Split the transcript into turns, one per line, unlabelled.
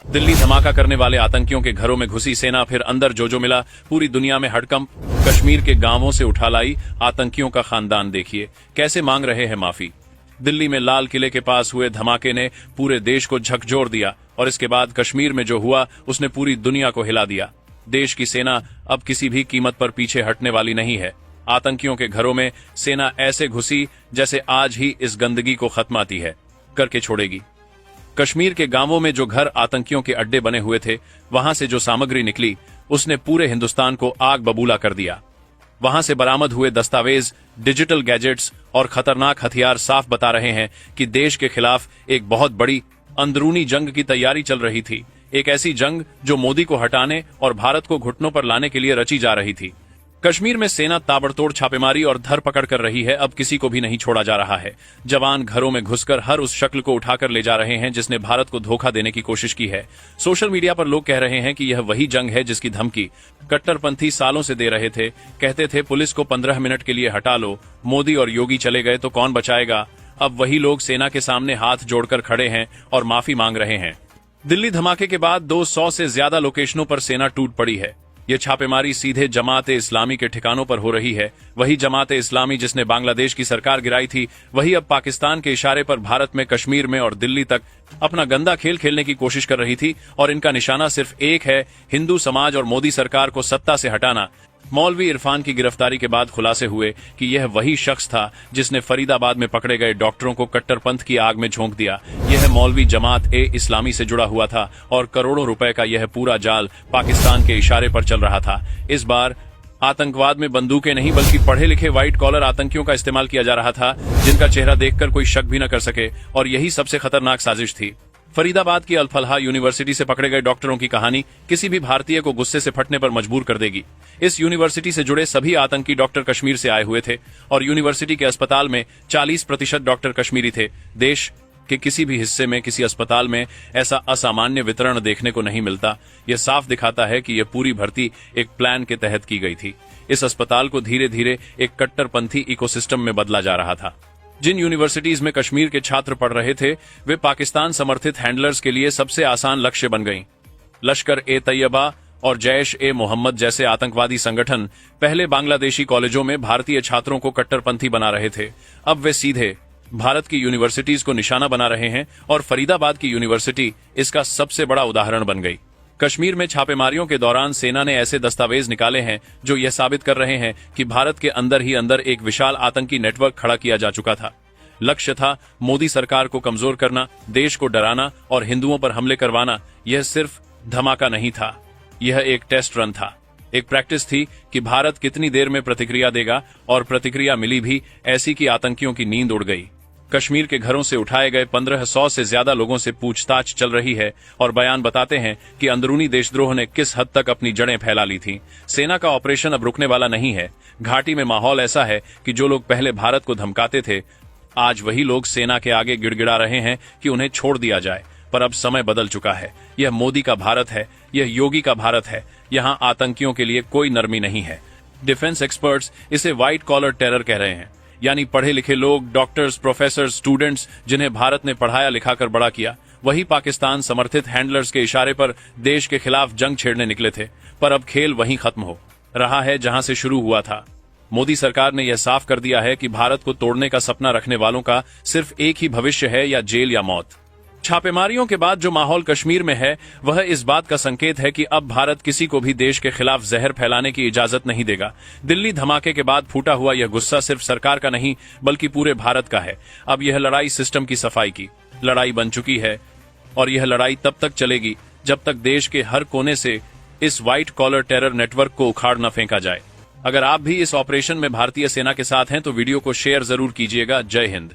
दिल्ली धमाका करने वाले आतंकियों के घरों में घुसी सेना, फिर अंदर जो मिला, पूरी दुनिया में हड़कंप। कश्मीर के गांवों से उठा लाई आतंकियों का खानदान, देखिए कैसे मांग रहे हैं माफी। दिल्ली में लाल किले के पास हुए धमाके ने पूरे देश को झकझोर दिया और इसके बाद कश्मीर में जो हुआ उसने पूरी दुनिया को हिला दिया। देश की सेना अब किसी भी कीमत पर पीछे हटने वाली नहीं है। आतंकियों के घरों में सेना ऐसे घुसी जैसे आज ही इस गंदगी को खत्माती है करके छोड़ेगी। कश्मीर के गांवों में जो घर आतंकियों के अड्डे बने हुए थे, वहां से जो सामग्री निकली उसने पूरे हिंदुस्तान को आग बबूला कर दिया। वहां से बरामद हुए दस्तावेज, डिजिटल गैजेट्स और खतरनाक हथियार साफ बता रहे हैं कि देश के खिलाफ एक बहुत बड़ी अंदरूनी जंग की तैयारी चल रही थी। एक ऐसी जंग जो मोदी को हटाने और भारत को घुटनों पर लाने के लिए रची जा रही थी। कश्मीर में सेना ताबड़तोड़ छापेमारी और धरपकड़ कर रही है। अब किसी को भी नहीं छोड़ा जा रहा है। जवान घरों में घुसकर हर उस शक्ल को उठाकर ले जा रहे हैं जिसने भारत को धोखा देने की कोशिश की है। सोशल मीडिया पर लोग कह रहे हैं कि यह वही जंग है जिसकी धमकी कट्टरपंथी सालों से दे रहे थे। कहते थे पुलिस को 15 मिनट के लिए हटा लो, मोदी और योगी चले गए तो कौन बचाएगा। अब वही लोग सेना के सामने हाथ जोड़कर खड़े हैं और माफी मांग रहे हैं। दिल्ली धमाके के बाद 200 से ज्यादा लोकेशनों पर सेना टूट पड़ी है। ये छापेमारी सीधे जमात-ए इस्लामी के ठिकानों पर हो रही है। वही जमात-ए इस्लामी जिसने बांग्लादेश की सरकार गिराई थी, वही अब पाकिस्तान के इशारे पर भारत में, कश्मीर में और दिल्ली तक अपना गंदा खेल खेलने की कोशिश कर रही थी। और इनका निशाना सिर्फ एक है, हिंदू समाज और मोदी सरकार को सत्ता से हटाना। मौलवी इरफान की गिरफ्तारी के बाद खुलासे हुए कि यह वही शख्स था जिसने फरीदाबाद में पकड़े गए डॉक्टरों को कट्टरपंथ की आग में झोंक दिया। यह मौलवी जमात-ए-इस्लामी से जुड़ा हुआ था और करोड़ों रुपए का यह पूरा जाल पाकिस्तान के इशारे पर चल रहा था। इस बार आतंकवाद में बंदूकें नहीं बल्कि पढ़े लिखे व्हाइट कॉलर आतंकियों का इस्तेमाल किया जा रहा था, जिनका चेहरा देखकर कोई शक भी न कर सके। और यही सबसे खतरनाक साजिश थी। फरीदाबाद की अल-फलाह यूनिवर्सिटी से पकड़े गए डॉक्टरों की कहानी किसी भी भारतीय को गुस्से से फटने पर मजबूर कर देगी। इस यूनिवर्सिटी से जुड़े सभी आतंकी डॉक्टर कश्मीर से आए हुए थे और यूनिवर्सिटी के अस्पताल में 40% डॉक्टर कश्मीरी थे। देश के किसी भी हिस्से में किसी अस्पताल में ऐसा असामान्य वितरण देखने को नहीं मिलता। यह साफ दिखाता है कि यह पूरी भर्ती एक प्लान के तहत की गई थी। इस अस्पताल को धीरे धीरे एक कट्टरपंथी इकोसिस्टम में बदला जा रहा था। जिन यूनिवर्सिटीज में कश्मीर के छात्र पढ़ रहे थे, वे पाकिस्तान समर्थित हैंडलर्स के लिए सबसे आसान लक्ष्य बन गईं। लश्कर-ए-तैयबा और जैश-ए-मोहम्मद जैसे आतंकवादी संगठन पहले बांग्लादेशी कॉलेजों में भारतीय छात्रों को कट्टरपंथी बना रहे थे। अब वे सीधे भारत की यूनिवर्सिटीज को निशाना बना रहे हैं और फरीदाबाद की यूनिवर्सिटी इसका सबसे बड़ा उदाहरण बन गई। कश्मीर में छापेमारियों के दौरान सेना ने ऐसे दस्तावेज निकाले हैं जो यह साबित कर रहे हैं कि भारत के अंदर ही अंदर एक विशाल आतंकी नेटवर्क खड़ा किया जा चुका था। लक्ष्य था मोदी सरकार को कमजोर करना, देश को डराना और हिंदुओं पर हमले करवाना। यह सिर्फ धमाका नहीं था, यह एक टेस्ट रन था, एक प्रैक्टिस थी कि भारत कितनी देर में प्रतिक्रिया देगा। और प्रतिक्रिया मिली भी ऐसी कि आतंकियों की नींद उड़ गई। कश्मीर के घरों से उठाए गए 1500 से ज्यादा लोगों से पूछताछ चल रही है और बयान बताते हैं कि अंदरूनी देशद्रोह ने किस हद तक अपनी जड़ें फैला ली थी। सेना का ऑपरेशन अब रुकने वाला नहीं है। घाटी में माहौल ऐसा है कि जो लोग पहले भारत को धमकाते थे, आज वही लोग सेना के आगे गिड़गिड़ा रहे हैं कि उन्हें छोड़ दिया जाए। पर अब समय बदल चुका है। यह मोदी का भारत है, यह योगी का भारत है। यहाँ आतंकियों के लिए कोई नरमी नहीं है। डिफेंस एक्सपर्ट्स इसे व्हाइट कॉलर टेरर कह रहे हैं, यानी पढ़े लिखे लोग, डॉक्टर्स, प्रोफेसर, स्टूडेंट्स जिन्हें भारत ने पढ़ाया लिखाकर बड़ा किया, वही पाकिस्तान समर्थित हैंडलर्स के इशारे पर देश के खिलाफ जंग छेड़ने निकले थे। पर अब खेल वहीं खत्म हो रहा है जहां से शुरू हुआ था। मोदी सरकार ने यह साफ कर दिया है कि भारत को तोड़ने का सपना रखने वालों का सिर्फ एक ही भविष्य है, या जेल या मौत। छापेमारियों के बाद जो माहौल कश्मीर में है, वह इस बात का संकेत है कि अब भारत किसी को भी देश के खिलाफ जहर फैलाने की इजाजत नहीं देगा। दिल्ली धमाके के बाद फूटा हुआ यह गुस्सा सिर्फ सरकार का नहीं बल्कि पूरे भारत का है। अब यह लड़ाई सिस्टम की सफाई की लड़ाई बन चुकी है और यह लड़ाई तब तक चलेगी जब तक देश के हर कोने से इस व्हाइट कॉलर टेरर नेटवर्क को उखाड़ न फेंका जाए। अगर आप भी इस ऑपरेशन में भारतीय सेना के साथ हैं तो वीडियो को शेयर जरूर कीजिएगा। जय हिंद।